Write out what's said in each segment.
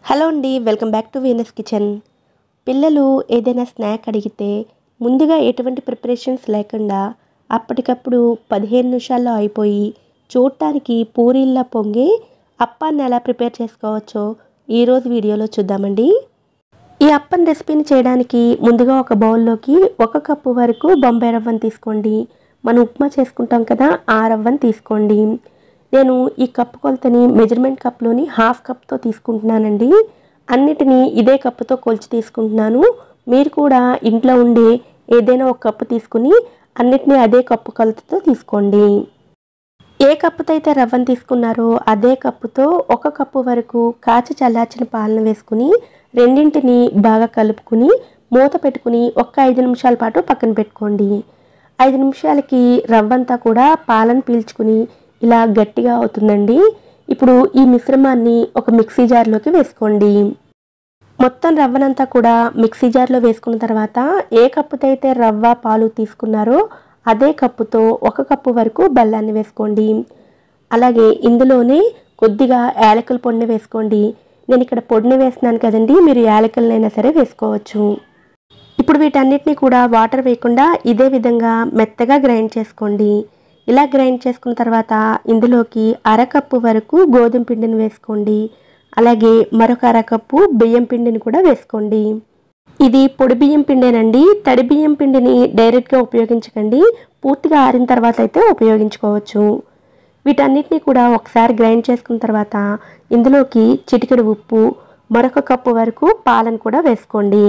Hello అండి, welcome back to Venus kitchen. పిల్లలు ఏదైనా స్నాక్ అడిగితే ముందుగా ఎటువంటి ప్రిపరేషన్స్ లేకుండా అప్పటికప్పుడు 15 నిమిషాల్లో అయిపోయి చూడటానికి పూరీల్లా పొంగే అప్పాన్ని ఎలా ప్రిపేర్ చేసుకోవచ్చో ఈరోజు వీడియోలో చూద్దామండి. ఈ అప్పం రెసిపీని చేయడానికి ముందుగా ఒక బౌల్లోకి 1 కప్పు వరకు బొంబాయి రవ్వను తీసుకోండి. మనం ఉప్మా చేసుకుంటాం కదా, ఆ రవ్వను తీసుకోండి. నేను ఈ కప్పు కొలతని మెజర్మెంట్ కప్లోని 1/2 కప్తో తీసుకుంటున్నానండి. అన్నిటినీ ఇదే కప్పుతో కొలిచి తీసుకుంటున్నాను. మీరు కూడా ఇంట్లో ఉండే ఏదైనా ఒక కప్పు తీసుకుని అన్నిటినీ అదే కప్పు కొలతతో తీసుకోండి. ఏ కప్పుతో అయితే రవ్వను తీసుకున్నారో అదే కప్పుతో 1 కప్పు వరకు కాచి చల్లార్చిన పాలను వేసుకుని రెండింటిని బాగా కలుపుకుని మూత పెట్టుకుని 5 నిమిషాల పాటు పక్కన పెట్టుకోండి. 5 నిమిషాలకి రవ్వంతా కూడా పాలను పీల్చుకుని ఇలా గట్టిగా అవుతుందండి. ఇప్పుడు ఈ మిశ్రమాన్ని ఒక మిక్సీ జార్లోకి వేసుకోండి. మొత్తం రవ్వనంతా కూడా మిక్సీ జార్లో వేసుకున్న తర్వాత ఏ కప్పుతో అయితే రవ్వ పాలు తీసుకున్నారో అదే కప్పుతో 1 కప్పు వరకు బెల్లాన్ని వేసుకోండి. అలాగే ఇందులోనే కొద్దిగా యాలకుల పొడిని వేసుకోండి. నేను ఇక్కడ పొడిని వేస్తున్నాను కదండి, మీరు యాలకులనైనా సరే వేసుకోవచ్చు. ఇప్పుడు వీటన్నిటిని కూడా వాటర్ వేయకుండా ఇదే విధంగా మెత్తగా గ్రైండ్ చేసుకోండి. ఇలా గ్రైండ్ చేసుకున్న తర్వాత ఇందులోకి 1/2 కప్పు వరకు గోధుమ పిండిని వేసుకోండి. అలాగే మరొక 1/2 కప్పు బియ్యం పిండిని కూడా వేసుకోండి. ఇది పొడి బియ్యం పిండేనండి. తడి బియ్యం పిండిని డైరెక్ట్గా ఉపయోగించకండి, పూర్తిగా ఆరిన తర్వాత అయితే ఉపయోగించుకోవచ్చు. వీటన్నిటిని కూడా ఒకసారి గ్రైండ్ చేసుకున్న తర్వాత ఇందులోకి చిటికెడు ఉప్పు, మరొక కప్పు వరకు పాలను కూడా వేసుకోండి.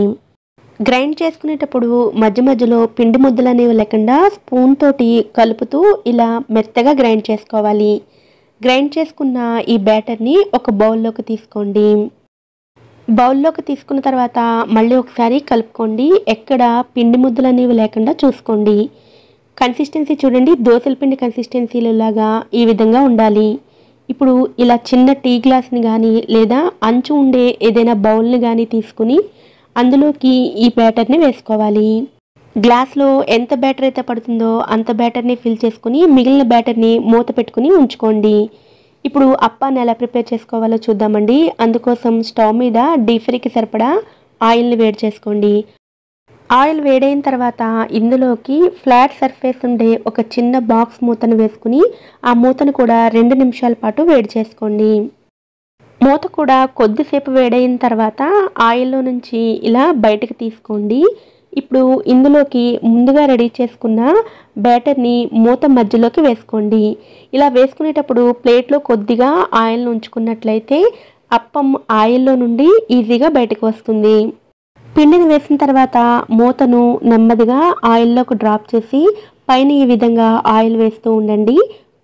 గ్రైండ్ చేసుకునేటప్పుడు మధ్య మధ్యలో పిండి ముద్దలు అనేవి లేకుండా స్పూన్ తోటి కలుపుతూ ఇలా మెత్తగా గ్రైండ్ చేసుకోవాలి. గ్రైండ్ చేసుకున్న ఈ బ్యాటర్ని ఒక బౌల్లోకి తీసుకోండి. బౌల్లోకి తీసుకున్న తర్వాత మళ్ళీ ఒకసారి కలుపుకోండి. ఎక్కడ పిండి ముద్దలు అనేవి లేకుండా చూసుకోండి. కన్సిస్టెన్సీ చూడండి, దోసల పిండి కన్సిస్టెన్సీలో లాగా ఈ విధంగా ఉండాలి. ఇప్పుడు ఇలా చిన్న టీ గ్లాస్ని కానీ లేదా అంచు ఉండే ఏదైనా బౌల్ని కానీ తీసుకుని అందులోకి ఈ బ్యాటర్ని వేసుకోవాలి. గ్లాస్లో ఎంత బ్యాటర్ అయితే పడుతుందో అంత బ్యాటర్ని ఫిల్ చేసుకుని మిగిలిన బ్యాటర్ని మూత పెట్టుకుని ఉంచుకోండి. ఇప్పుడు అప్పాన్ని ఎలా ప్రిపేర్ చేసుకోవాలో చూద్దామండి. అందుకోసం స్టవ్ మీద డీప్ ఫ్రైకి సరిపడా ఆయిల్ని వేడి చేసుకోండి. ఆయిల్ వేడైన తర్వాత ఇందులోకి ఫ్లాట్ సర్ఫేస్ ఉండే ఒక చిన్న బాక్స్ మూతను వేసుకుని ఆ మూతను కూడా 2 నిమిషాల పాటు వేడి చేసుకోండి. మూత కూడా కొద్దిసేపు వేడైన తర్వాత ఆయిల్లో నుంచి ఇలా బయటకు తీసుకోండి. ఇప్పుడు ఇందులోకి ముందుగా రెడీ చేసుకున్న బ్యాటర్ని మూత మధ్యలోకి వేసుకోండి. ఇలా వేసుకునేటప్పుడు ప్లేట్లో కొద్దిగా ఆయిల్ని ఉంచుకున్నట్లయితే అప్పం ఆయిల్లో నుండి ఈజీగా బయటకు వస్తుంది. పిండిని వేసిన తర్వాత మూతను నెమ్మదిగా ఆయిల్లోకి డ్రాప్ చేసి పైన ఈ విధంగా ఆయిల్ వేస్తూ ఉండండి.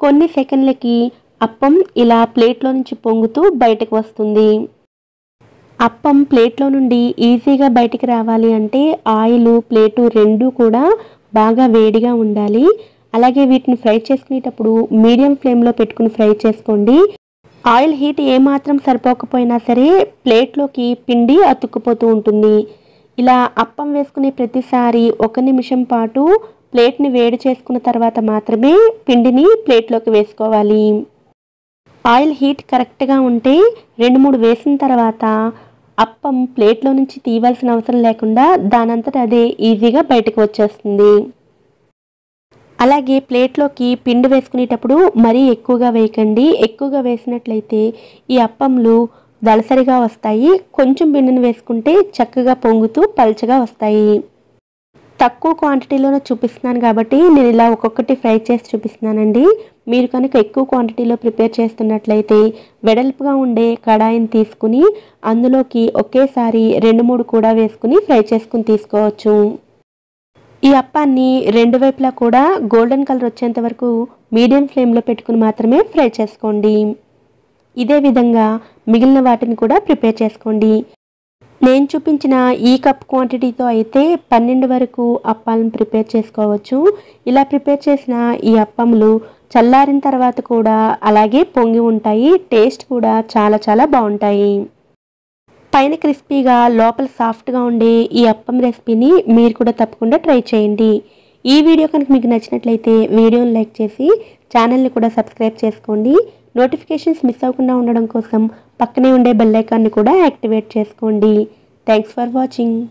కొన్ని సెకండ్లకి అప్పం ఇలా ప్లేట్లో నుంచి పొంగుతూ బయటకు వస్తుంది. అప్పం ప్లేట్లో నుండి ఈజీగా బయటికి రావాలి అంటే ఆయిల్, ప్లేటు రెండూ కూడా బాగా వేడిగా ఉండాలి. అలాగే వీటిని ఫ్రై చేసుకునేటప్పుడు మీడియం ఫ్లేమ్లో పెట్టుకుని ఫ్రై చేసుకోండి. ఆయిల్ హీట్ ఏమాత్రం సరిపోకపోయినా సరే ప్లేట్లోకి పిండి అతుక్కుపోతూ ఉంటుంది. ఇలా అప్పం వేసుకునే ప్రతిసారి 1 నిమిషం పాటు ప్లేట్ని వేడి చేసుకున్న తర్వాత మాత్రమే పిండిని ప్లేట్లోకి వేసుకోవాలి. ఆయిల్ హీట్ కరెక్ట్గా ఉంటే 2-3 వేసిన తర్వాత అప్పం ప్లేట్లో నుంచి తీయవలసిన అవసరం లేకుండా దానంతట అదే ఈజీగా బయటకు వచ్చేస్తుంది. అలాగే ప్లేట్లోకి పిండి వేసుకునేటప్పుడు మరీ ఎక్కువగా వేయకండి. ఎక్కువగా వేసినట్లయితే ఈ అప్పంలు దళసరిగా వస్తాయి. కొంచెం పిండిని వేసుకుంటే చక్కగా పొంగుతూ పల్చగా వస్తాయి. తక్కువ క్వాంటిటీలోనే చూపిస్తున్నాను కాబట్టి నేను ఇలా ఒక్కొక్కటి ఫ్రై చేసి చూపిస్తున్నానండి. మీరు కనుక ఎక్కువ క్వాంటిటీలో ప్రిపేర్ చేస్తున్నట్లయితే వెడల్పుగా ఉండే కడాయిని తీసుకుని అందులోకి ఒకేసారి 2-3 కూడా వేసుకుని ఫ్రై చేసుకుని తీసుకోవచ్చు. ఈ అప్పాన్ని 2 వైపులా కూడా గోల్డెన్ కలర్ వచ్చేంత వరకు మీడియం ఫ్లేమ్లో పెట్టుకుని మాత్రమే ఫ్రై చేసుకోండి. ఇదే విధంగా మిగిలిన వాటిని కూడా ప్రిపేర్ చేసుకోండి. నేను చూపించిన ఈ కప్ క్వాంటిటీతో అయితే 12 వరకు అప్పాలను ప్రిపేర్ చేసుకోవచ్చు. ఇలా ప్రిపేర్ చేసిన ఈ అప్పములు చల్లారిన తర్వాత కూడా అలాగే పొంగి ఉంటాయి. టేస్ట్ కూడా చాలా చాలా బాగుంటాయి. పైన క్రిస్పీగా లోపల సాఫ్ట్గా ఉండే ఈ అప్పం రెసిపీని మీరు కూడా తప్పకుండా ట్రై చేయండి. ఈ వీడియో కనుక మీకు నచ్చినట్లయితే వీడియోని లైక్ చేసి ఛానల్ని కూడా సబ్స్క్రైబ్ చేసుకోండి. నోటిఫికేషన్స్ మిస్ అవ్వకుండా ఉండడం కోసం పక్కనే ఉండే బెల్ ఐకాన్ని కూడా యాక్టివేట్ చేసుకోండి. Thanks for watching.